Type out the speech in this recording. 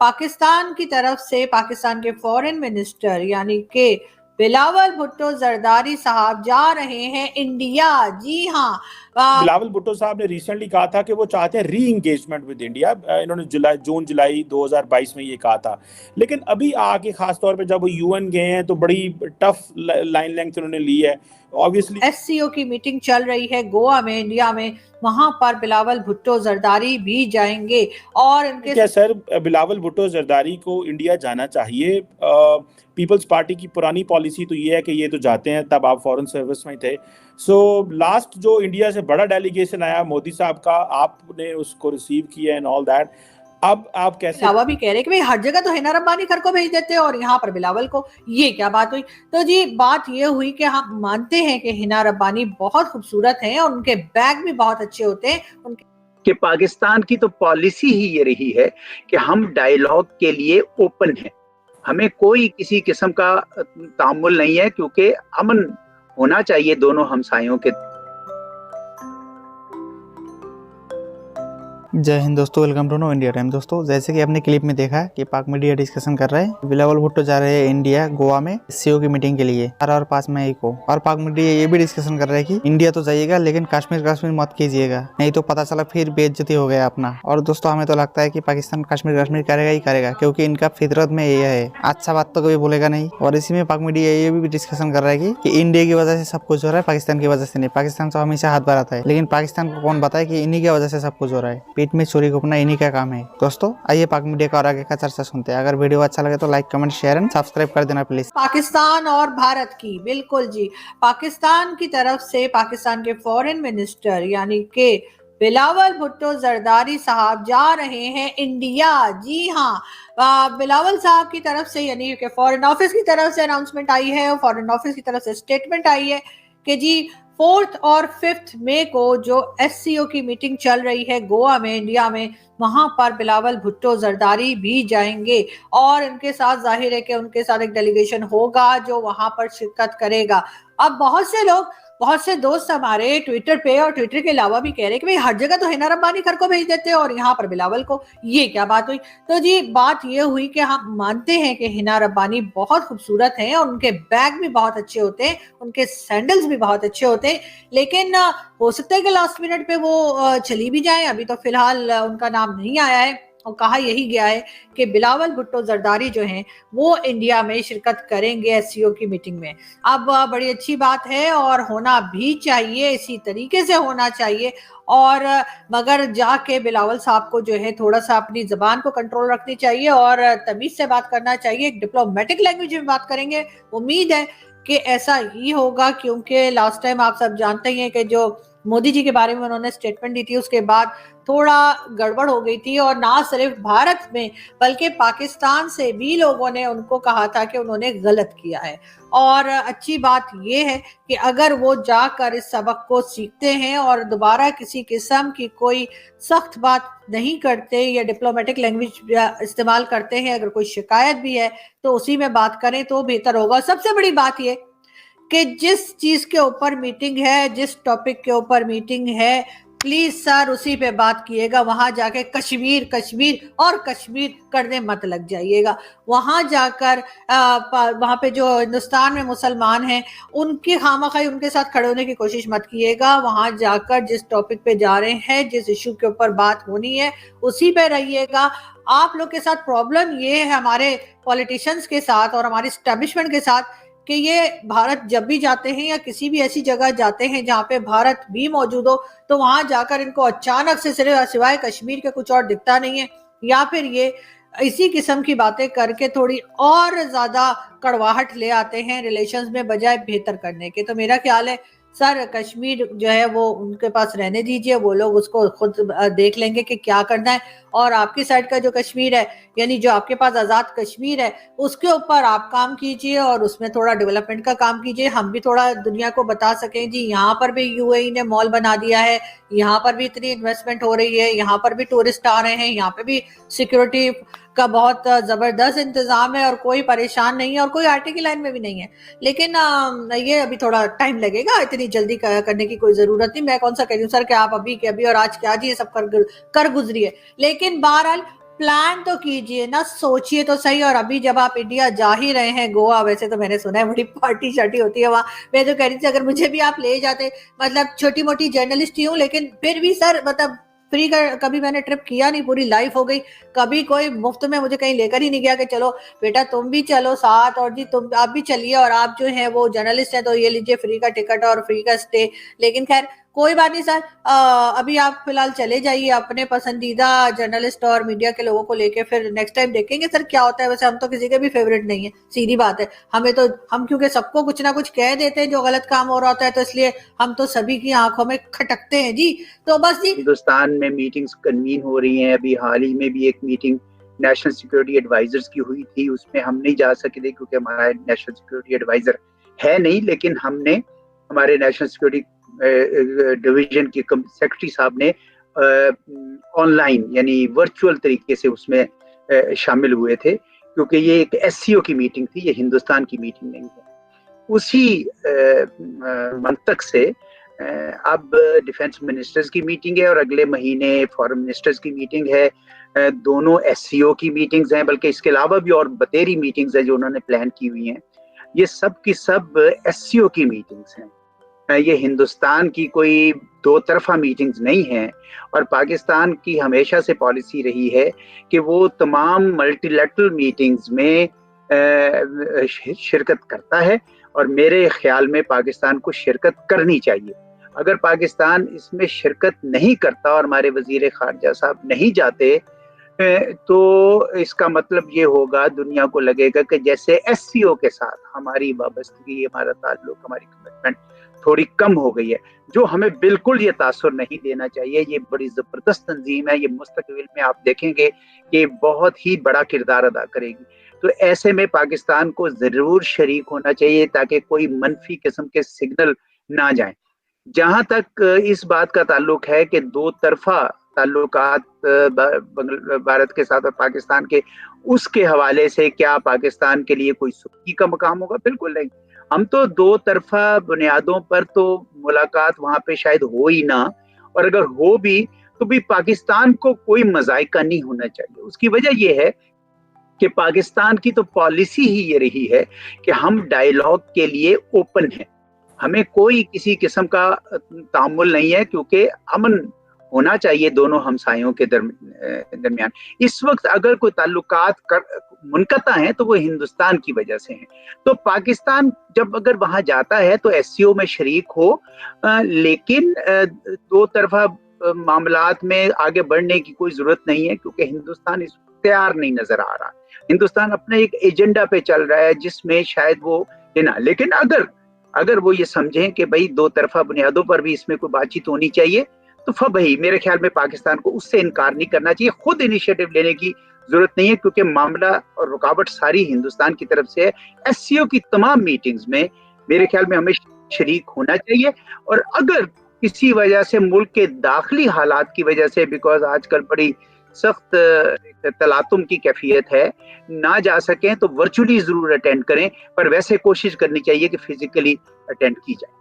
पाकिस्तान की तरफ से पाकिस्तान के फॉरेन मिनिस्टर यानी कि बिलावल भुट्टो जरदारी साहब जा रहे हैं इंडिया। जी हाँ। बिलावल भुट्टो साहब ने रिसेंटली कहा था कि वो चाहते हैं री इंगेजमेंट विद इंडिया। इन्होंने जून जुलाई 2022 में ये कहा था। लेकिन अभी आके खास तौर पे जब वो यूएन गए हैं तो बड़ी टफ लाइन लेंथ उन्होंने ली है। ऑब्वियसली एससीओ की मीटिंग चल रही है गोवा में, इंडिया में, वहां पर बिलावल भुट्टो जरदारी भी जाएंगे और इनके क्या सर बिलावल भुट्टो जरदारी को इंडिया जाना चाहिए? पीपल्स पार्टी की पुरानी पॉलिसी तो ये है कि ये तो जाते हैं, तब आप फॉरेन सर्विस में थे। सो लास्ट जो इंडिया से बड़ा डेलीगेशन आया मोदी साहब का, आपने उसको रिसीव किया एंड ऑल दैट। अब आप कैसे अलावा भी कह रहे कि भाई हर जगह तो हिना रब्बानी घर को भेज देते हैं और यहाँ पर बिलावल को, ये क्या बात हुई? तो जी बात ये हुई कि हम मानते हैं कि हिना रब्बानी बहुत खूबसूरत हैं और उनके बैग भी बहुत अच्छे होते हैं। उनके कि पाकिस्तान की तो पॉलिसी ही ये रही है कि हम डायलॉग के लिए ओपन हैं, हमें कोई किसी किस्म का तामुल नहीं है, क्योंकि अमन होना चाहिए दोनों हमसायों के। जय हिंद दोस्तों, welcome to know India time. दोस्तों जैसे कि आपने क्लिप में देखा कि पाक मीडिया डिस्कशन कर रहे हैं बिलावल भुट्टो जा रहे हैं इंडिया गोवा में सीओ की मीटिंग के लिए 4 और 5 मई को। और पाक मीडिया ये भी डिस्कशन कर रहे हैं कि इंडिया तो जाइएगा लेकिन कश्मीर मत कीजिएगा, नहीं तो पता चला फिर बेइज्जती हो गया अपना। और दोस्तों हमें तो लगता है कि पाकिस्तान कश्मीर करेगा ही करेगा, क्योंकि इनका फितरत में ये है, अच्छा बात तो कभी बोलेगा नहीं। और इसी में पाक मीडिया ये भी डिस्कशन कर रहा है कि इंडिया की वजह से सब कुछ हो रहा है, पाकिस्तान की वजह से नहीं। पाकिस्तान तो हमेशा हाथ बढ़ाता है, लेकिन पाकिस्तान को कौन बताए कि इन्हीं की वजह से सब कुछ हो रहा है। पीठ में छुरी घोंपना इन्हीं का काम है। दोस्तों आइए पाक मीडिया का और आगे का चर्चा सुनते हैं। अगर वीडियो अच्छा लगे तो like comment share and subscribe कर देना प्लीज। पाकिस्तान और भारत की, बिल्कुल जी, पाकिस्तान की तरफ से पाकिस्तान के फॉरेन मिनिस्टर यानी कि बिलावल भुट्टो जरदारी साहब जा रहे हैं इंडिया। जी हाँ। बिलावल साहब की तरफ से यानी कि फॉरेन ऑफिस की तरफ से अनाउंसमेंट आई है और फॉरेन ऑफिस की तरफ से स्टेटमेंट आई है कि जी 4 और 5 मई को जो एससीओ की मीटिंग चल रही है गोवा में, इंडिया में, वहां पर बिलावल भुट्टो जरदारी भी जाएंगे और इनके साथ जाहिर है कि उनके साथ एक डेलीगेशन होगा जो वहां पर शिरकत करेगा। अब बहुत से दोस्त हमारे ट्विटर पे और ट्विटर के अलावा भी कह रहे हैं कि भाई हर जगह तो हिना रब्बानी घर को भेज देते हैं और यहाँ पर बिलावल को, ये क्या बात हुई? तो जी बात ये हुई कि हम मानते हैं कि हिना रब्बानी बहुत खूबसूरत हैं और उनके बैग भी बहुत अच्छे होते हैं, उनके सैंडल्स भी बहुत अच्छे होते हैं। लेकिन हो सकता है कि लास्ट मिनट पे वो चली भी जाए। अभी तो फिलहाल उनका नाम नहीं आया है और कहा यही गया है कि बिलावल भुट्टो जरदारी जो हैं वो इंडिया में शिरकत करेंगे एससीओ की मीटिंग में। अब बड़ी अच्छी बात है और होना भी चाहिए, इसी तरीके से होना चाहिए। और मगर जाके बिलावल साहब को जो है थोड़ा सा अपनी जबान को कंट्रोल रखनी चाहिए और तमीज से बात करना चाहिए, एक डिप्लोमेटिक लैंग्वेज में बात करेंगे। उम्मीद है कि ऐसा ही होगा, क्योंकि लास्ट टाइम आप सब जानते ही हैं कि जो मोदी जी के बारे में उन्होंने स्टेटमेंट दी थी उसके बाद थोड़ा गड़बड़ हो गई थी और ना सिर्फ भारत में बल्कि पाकिस्तान से भी लोगों ने उनको कहा था कि उन्होंने गलत किया है। और अच्छी बात यह है कि अगर वो जाकर इस सबक को सीखते हैं और दोबारा किसी किस्म की कोई सख्त बात नहीं करते या डिप्लोमेटिक लैंग्वेज इस्तेमाल करते हैं, अगर कोई शिकायत भी है तो उसी में बात करें तो बेहतर होगा। सबसे बड़ी बात यह कि जिस चीज के ऊपर मीटिंग है, जिस टॉपिक के ऊपर मीटिंग है, प्लीज सर उसी पे बात कीजिएगा। वहां जाके कश्मीर करने मत लग जाइएगा। वहां जाकर वहां पे जो हिंदुस्तान में मुसलमान हैं उनकी खामखाई उनके साथ खड़े होने की कोशिश मत कीजिएगा। वहां जाकर जिस टॉपिक पे जा रहे हैं, जिस इशू के ऊपर बात होनी है, उसी पे रहिएगा। आप लोग के साथ प्रॉब्लम ये है हमारे पॉलिटिशियंस के साथ और हमारे एस्टेब्लिशमेंट के साथ कि ये भारत जब भी जाते हैं या किसी भी ऐसी जगह जाते हैं जहाँ पे भारत भी मौजूद हो तो वहां जाकर इनको अचानक से सिर्फ सिवाय कश्मीर के कुछ और दिखता नहीं है, या फिर ये इसी किस्म की बातें करके थोड़ी और ज्यादा कड़वाहट ले आते हैं रिलेशंस में बजाय बेहतर करने के। तो मेरा ख्याल है सर कश्मीर जो है वो उनके पास रहने दीजिए, वो लोग उसको खुद देख लेंगे कि क्या करना है। और आपकी साइड का जो कश्मीर है यानी जो आपके पास आजाद कश्मीर है उसके ऊपर आप काम कीजिए और उसमें थोड़ा डेवलपमेंट का काम कीजिए। हम भी थोड़ा दुनिया को बता सकें जी यहाँ पर भी यूएई ने मॉल बना दिया है, यहाँ पर भी इतनी इन्वेस्टमेंट हो रही है, यहाँ पर भी टूरिस्ट आ रहे हैं, यहाँ पे भी सिक्योरिटी का बहुत जबरदस्त इंतजाम है और कोई परेशान नहीं है और कोई आरटी की लाइन में भी नहीं है। लेकिन ये अभी थोड़ा टाइम लगेगा, इतनी जल्दी करने की कोई जरूरत नहीं। मैं कौन सा कह रही हूँ सर कि आप अभी के अभी और आज के आज ये सब कर गुजरिए। लेकिन बहरहाल प्लान तो कीजिए ना, सोचिए तो सही। और अभी जब आप इंडिया जा ही रहे हैं गोवा, वैसे तो मैंने सुना है बड़ी पार्टी शार्टी होती है वहाँ, मैं तो कह रही थी अगर मुझे भी आप ले जाते, मतलब छोटी मोटी जर्नलिस्ट ही हूँ लेकिन फिर भी सर, मतलब फ्री का कभी मैंने ट्रिप किया नहीं, पूरी लाइफ हो गई, कभी कोई मुफ्त में मुझे कहीं लेकर ही नहीं गया कि चलो बेटा तुम भी चलो साथ, और जी तुम आप भी चलिए, और आप जो है वो जर्नलिस्ट हैं तो ये लीजिए फ्री का टिकट और फ्री का स्टे। लेकिन खैर कोई बात नहीं सर, अभी आप फिलहाल चले जाइए अपने पसंदीदा जर्नलिस्ट और मीडिया के लोगों को लेके, फिर नेक्स्ट टाइम देखेंगे सर क्या होता है। वैसे हम तो किसी के भी फेवरेट नहीं है, सीधी बात है, हमें तो, हम क्योंकि सबको कुछ ना कुछ कह देते हैं जो गलत काम हो रहा होता है, तो इसलिए हम तो सभी की आंखों में खटकते हैं जी। तो बस जी, हिंदुस्तान में मीटिंग्स कन्वीन हो रही हैं। अभी हाल ही में भी एक मीटिंग नेशनल सिक्योरिटी एडवाइजर्स की हुई थी, उसमें हम नहीं जा सके थे क्योंकि हमारा नेशनल सिक्योरिटी एडवाइजर है नहीं, लेकिन हमने हमारे नेशनल सिक्योरिटी डिवीजन के सेक्रेटरी साहब ने ऑनलाइन यानी वर्चुअल तरीके से उसमें शामिल हुए थे, क्योंकि ये एक एससीओ की मीटिंग थी, ये हिंदुस्तान की मीटिंग नहीं है। उसी मंतक से अब डिफेंस मिनिस्टर्स की मीटिंग है और अगले महीने फॉरेन मिनिस्टर्स की मीटिंग है, दोनों एससीओ की मीटिंग्स हैं, बल्कि इसके अलावा भी और बतेरी मीटिंग्स हैं जो उन्होंने प्लान की हुई हैं। ये सब की सब एससीओ की मीटिंग्स हैं, ये हिंदुस्तान की कोई दो तरफा मीटिंग्स नहीं है। और पाकिस्तान की हमेशा से पॉलिसी रही है कि वो तमाम मल्टीलैटरल मीटिंग्स में शिरकत करता है, और मेरे ख्याल में पाकिस्तान को शिरकत करनी चाहिए। अगर पाकिस्तान इसमें शिरकत नहीं करता और हमारे वजीर खारजा साहब नहीं जाते, तो इसका मतलब ये होगा, दुनिया को लगेगा कि जैसे एससीओ के साथ हमारी वाबस्तगी, हमारा ताल्लुक, हमारी कमिटमेंट थोड़ी कम हो गई है, जो हमें बिल्कुल ये तासुर नहीं देना चाहिए। ये बड़ी जबरदस्त तंजीम है, ये मुस्तकबिल में आप देखेंगे कि बहुत ही बड़ा किरदार अदा करेगी। तो ऐसे में पाकिस्तान को जरूर शरीक होना चाहिए ताकि कोई मनफी किस्म के सिग्नल ना जाए। जहां तक इस बात का ताल्लुक है कि दो तरफा ताल्लुकात भारत के साथ और पाकिस्तान के, उसके हवाले से क्या पाकिस्तान के लिए कोई सुर्खी का मकाम होगा? बिल्कुल नहीं। हम तो दो तरफा बुनियादों पर तो मुलाकात वहां पे शायद हो ही ना, और अगर हो भी तो भी पाकिस्तान को कोई मज़ायका नहीं होना चाहिए। उसकी वजह यह है कि पाकिस्तान की तो पॉलिसी ही ये रही है कि हम डायलॉग के लिए ओपन हैं, हमें कोई किसी किस्म का तामुल नहीं है, क्योंकि अमन होना चाहिए दोनों हमसायों के दरमियान। इस वक्त अगर कोई ताल्लुकात मुनक़ता हैं तो वो हिंदुस्तान की वजह से हैं। तो पाकिस्तान जब अगर वहां जाता है तो एससीओ में शरीक हो, लेकिन दो तरफा मामलात में आगे बढ़ने की कोई जरूरत नहीं है, क्योंकि हिंदुस्तान इस तैयार नहीं नजर आ रहा। हिंदुस्तान अपने एक एजेंडा पे चल रहा है जिसमें शायद वो ना, लेकिन अगर वो ये समझें कि भाई दो तरफा बुनियादों पर भी इसमें कोई बातचीत होनी चाहिए, तो भाई मेरे ख्याल में पाकिस्तान को उससे इनकार नहीं करना चाहिए। खुद इनिशिएटिव लेने की जरूरत नहीं है, क्योंकि मामला और रुकावट सारी हिंदुस्तान की तरफ से है। एससीओ की तमाम मीटिंग्स में मेरे ख्याल में हमें शरीक होना चाहिए। और अगर किसी वजह से मुल्क के दाखिली हालात की वजह से, बिकॉज आजकल बड़ी सख्त तलातुम की कैफियत है, ना जा सकें तो वर्चुअली जरूर अटेंड करें, पर वैसे कोशिश करनी चाहिए कि फिजिकली अटेंड की जाए।